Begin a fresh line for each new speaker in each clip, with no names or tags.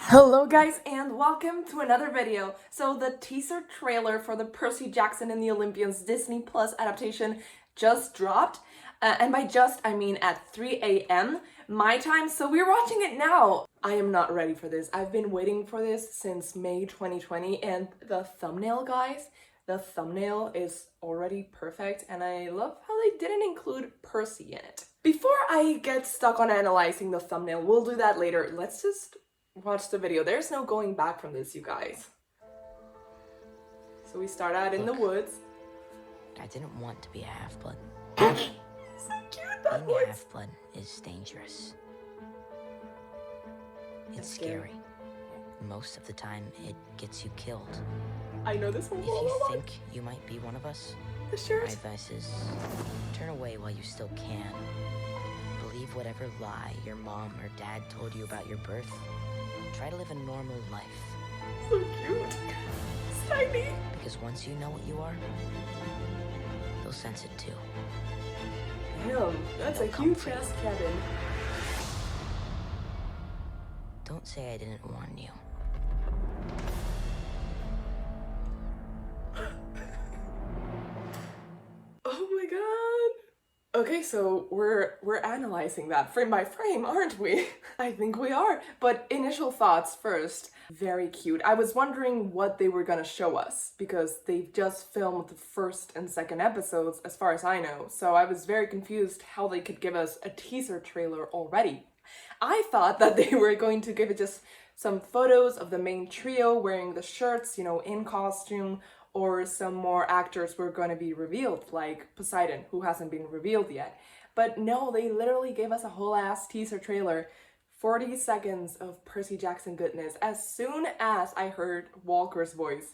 Hello guys and welcome to another video. So the teaser trailer for the Percy Jackson and the Olympians Disney Plus adaptation just dropped. And by just, I mean at 3 a.m. my time, so we're watching it now. I am not ready for this. I've been waiting for this since May 2020 and the thumbnail, guys, the thumbnail is already perfect and I love how they didn't include Percy in it. Before I get stuck on analyzing the thumbnail, we'll do that later. Let's just watch the video. There's no going back from this, you guys. So we start out in the woods.
I didn't want to be a half-blood.
So cute, that
Being a
voice.
half-blood is dangerous. It's
That's
scary. Most of the time, it gets you killed.
I know this one.
If you think you might be one of us,
the
my
shirt.
advice is turn away while you still can. Believe whatever lie your mom or dad told you about your birth. Try to live a normal life.
So cute. It's tiny.
Because once you know what you are, you'll sense it too.
Damn, that's a huge ass cabin.
Don't say I didn't warn you.
Oh my god. Okay, so we're analyzing that frame by frame, aren't we? I think we are. But initial thoughts first. Very cute. I was wondering what they were gonna show us because they've just filmed the first and second episodes as far as I know. So I was very confused how they could give us a teaser trailer already. I thought that they were going to give it just some photos of the main trio wearing the shirts, you know, in costume, or some more actors were going to be revealed, like Poseidon, who hasn't been revealed yet. But no, they literally gave us a whole ass teaser trailer, 40 seconds of Percy Jackson goodness. As soon as I heard Walker's voice,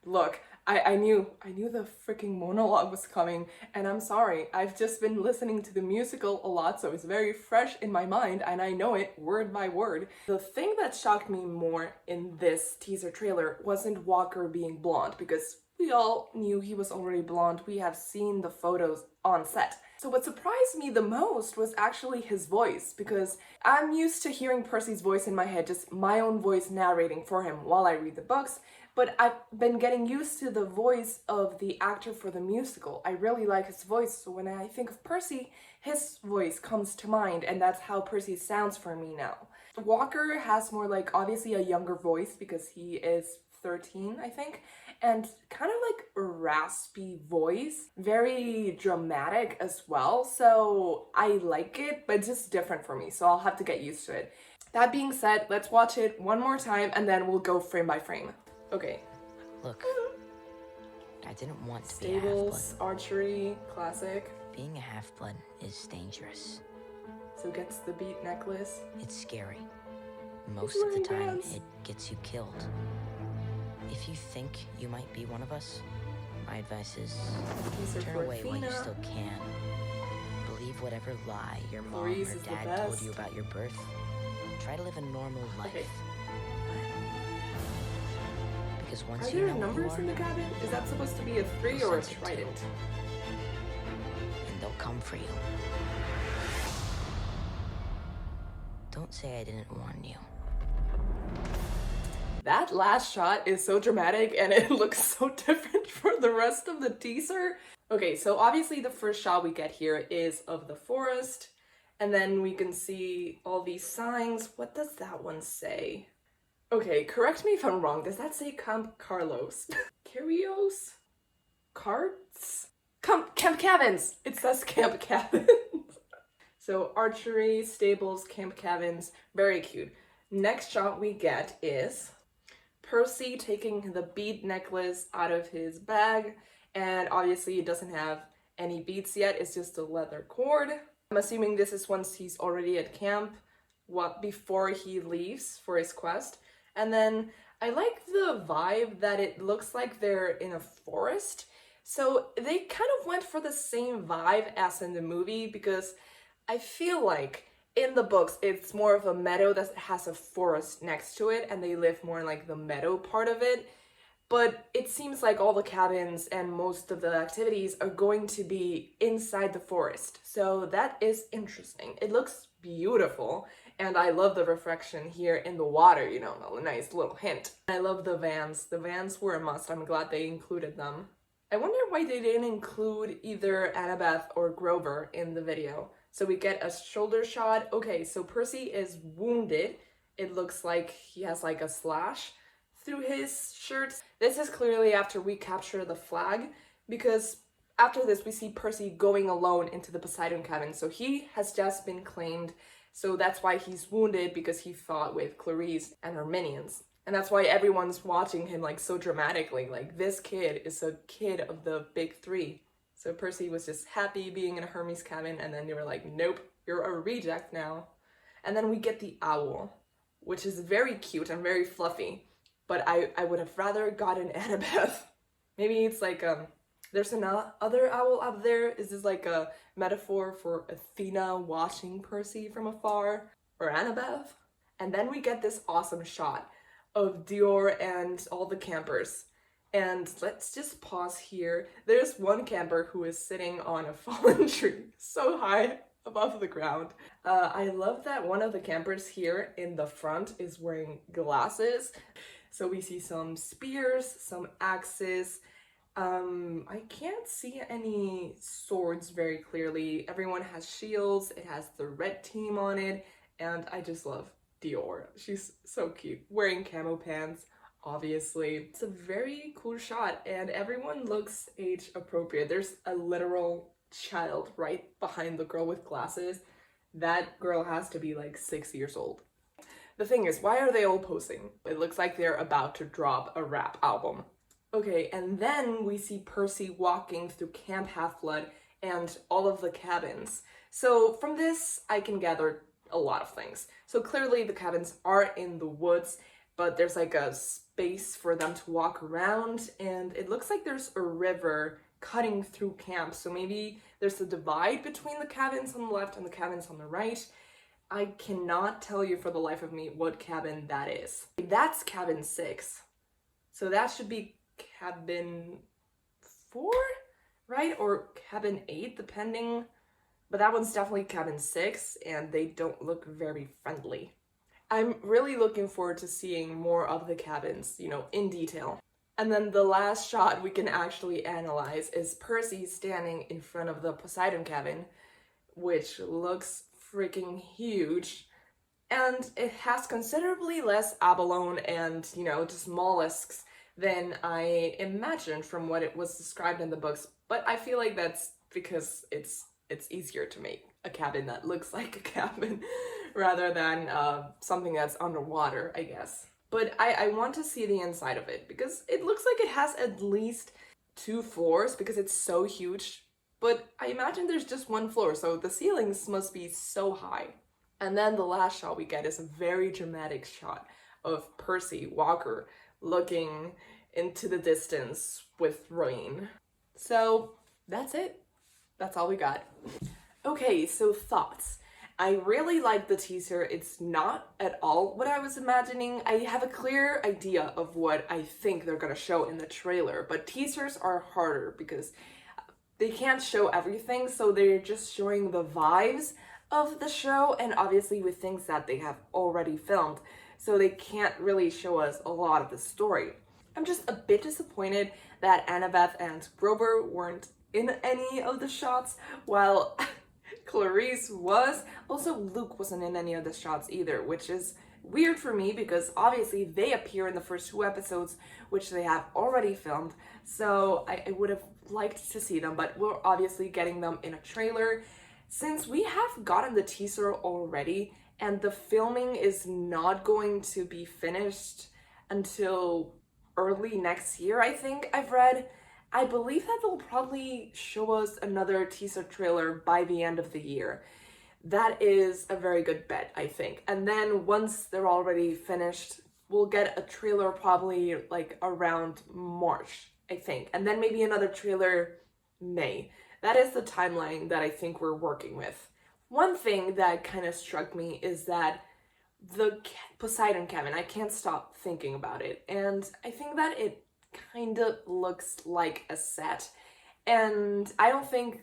look, I knew the freaking monologue was coming, and I'm sorry, I've just been listening to the musical a lot, so it's very fresh in my mind, and I know it word by word. The thing that shocked me more in this teaser trailer wasn't Walker being blonde, because we all knew he was already blonde. We have seen the photos on set. So what surprised me the most was actually his voice, because I'm used to hearing Percy's voice in my head, just my own voice narrating for him while I read the books, but I've been getting used to the voice of the actor for the musical. I really like his voice, so when I think of Percy, his voice comes to mind, and that's how Percy sounds for me now. Walker has more like, obviously a younger voice because he is 13, I think, and kind of like a raspy voice, very dramatic as well, so I like it, but it's just different for me, so I'll have to get used to it. That being said, let's watch it one more time and then we'll go frame by frame. Okay.
Look, I didn't want to be a
Stables,
half-blood.
archery, classic.
Being a half-blood is dangerous.
So gets the bead necklace.
It's scary. Most of the
wearing
time,
bands.
it gets you killed. If you think you might be one of us, my advice is
These are
turn
for
away while you
Athena.
still can. Believe whatever lie your mom
Clarice
or
is the
dad told
best.
you about your birth. Try to live a normal life.
Okay.
Because once
Are
you
there
know what you
numbers
are,
in the cabin? Is that supposed to be a 3 or a
Sensitive.
trident?
and they'll come for you. Don't say I didn't warn you.
That last shot is so dramatic and it looks so different for the rest of the teaser. Okay, so obviously the first shot we get here is of the forest, and then we can see all these signs. What does that one say? Okay, correct me if I'm wrong. Does that say Camp Carlos? Curios? Carts? Camp Cabins! It says Camp Cabins. So archery, stables, camp cabins, very cute. Next shot we get is Percy taking the bead necklace out of his bag, and obviously it doesn't have any beads yet, it's just a leather cord. I'm assuming this is once he's already at camp, before he leaves for his quest. And then I like the vibe that it looks like they're in a forest. So they kind of went for the same vibe as in the movie, because I feel like in the books it's more of a meadow that has a forest next to it and they live more in like the meadow part of it. But it seems like all the cabins and most of the activities are going to be inside the forest. So that is interesting. It looks beautiful. And I love the reflection here in the water, you know, a nice little hint. I love the Vans. The Vans were a must. I'm glad they included them. I wonder why they didn't include either Annabeth or Grover in the video. So we get a shoulder shot. Okay, so Percy is wounded. It looks like he has like a slash through his shirt. This is clearly after we capture the flag, because after this we see Percy going alone into the Poseidon cabin. So he has just been claimed. So that's why he's wounded, because he fought with Clarice and her minions. And that's why everyone's watching him like so dramatically. Like, this kid is a kid of the big three. So Percy was just happy being in a Hermes cabin, and then they were like, nope, you're a reject now. And then we get the owl, which is very cute and very fluffy. But I would have rather gotten Annabeth. Maybe it's like, there's another owl up there. Is this like a metaphor for Athena watching Percy from afar? Or Annabeth? And then we get this awesome shot of Dior and all the campers. And let's just pause here. There's one camper who is sitting on a fallen tree so high above the ground. I love that one of the campers here in the front is wearing glasses. So we see some spears, some axes. I can't see any swords very clearly. Everyone has shields. It has the red team on it. And I just love Dior. She's so cute. Wearing camo pants, obviously. It's a very cool shot, and everyone looks age appropriate. There's a literal child right behind the girl with glasses. That girl has to be like 6 years old. The thing is, why are they all posing? It looks like they're about to drop a rap album. Okay, and then we see Percy walking through Camp Half-Blood and all of the cabins. So from this, I can gather a lot of things. So clearly the cabins are in the woods, but there's like a space for them to walk around, and it looks like there's a river cutting through camp. So maybe there's a divide between the cabins on the left and the cabins on the right. I cannot tell you for the life of me what cabin that is. That's cabin 6. So that should be cabin 4, right? Or cabin 8, depending. But that one's definitely cabin 6, and they don't look very friendly. I'm really looking forward to seeing more of the cabins, you know, in detail. And then the last shot we can actually analyze is Percy standing in front of the Poseidon cabin, which looks freaking huge. And it has considerably less abalone and, you know, just mollusks than I imagined from what it was described in the books. But I feel like that's because it's easier to make a cabin that looks like a cabin rather than something that's underwater, I guess. But I want to see the inside of it, because it looks like it has at least 2 floors because it's so huge. But I imagine there's just 1 floor, so the ceilings must be so high. And then the last shot we get is a very dramatic shot of Percy Walker looking into the distance with rain. So that's it. That's all we got. Okay, so thoughts. I really like the teaser. It's not at all what I was imagining. I have a clear idea of what I think they're gonna show in the trailer, but teasers are harder because they can't show everything, so they're just showing the vibes of the show, and obviously with things that they have already filmed, so they can't really show us a lot of the story. I'm just a bit disappointed that Annabeth and Grover weren't in any of the shots, while Clarice was. Also, Luke wasn't in any of the shots either, which is weird for me because obviously they appear in the first 2 episodes, which they have already filmed, so I would have liked to see them, but we're obviously getting them in a trailer. Since we have gotten the teaser already, and the filming is not going to be finished until early next year, I think I've read, I believe that they'll probably show us another teaser trailer by the end of the year. That is a very good bet, I think. And then once they're already finished, we'll get a trailer probably like around March, I think. And then maybe another trailer May. That is the timeline that I think we're working with. One thing that kind of struck me is that the Poseidon cabin, I can't stop thinking about it. And I think that it kind of looks like a set. And I don't think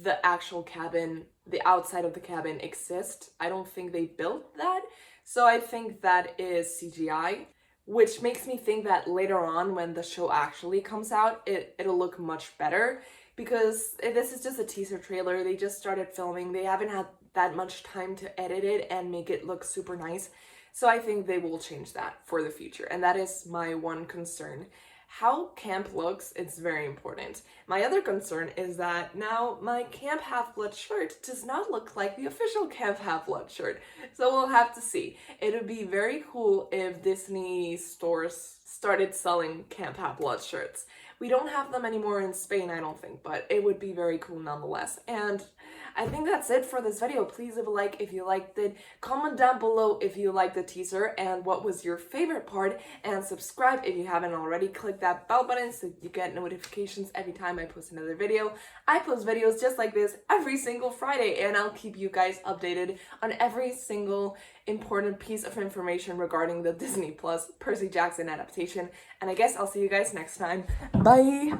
the actual cabin, the outside of the cabin exists. I don't think they built that. So I think that is CGI, which makes me think that later on when the show actually comes out, it'll look much better, because this is just a teaser trailer. They just started filming. They haven't had that much time to edit it and make it look super nice. So I think they will change that for the future. And that is my one concern. How camp looks, it's very important. My other concern is that now my Camp Half-Blood shirt does not look like the official Camp Half-Blood shirt. So we'll have to see. It would be very cool if Disney stores started selling Camp Half-Blood shirts. We don't have them anymore in Spain, I don't think, but it would be very cool nonetheless. And I think that's it for this video. Please leave a like if you liked it. Comment down below if you liked the teaser and what was your favorite part. And subscribe if you haven't already. Click that bell button so you get notifications every time I post another video. I post videos just like this every single Friday, and I'll keep you guys updated on every single important piece of information regarding the Disney Plus Percy Jackson adaptation. And I guess I'll see you guys next time. Bye!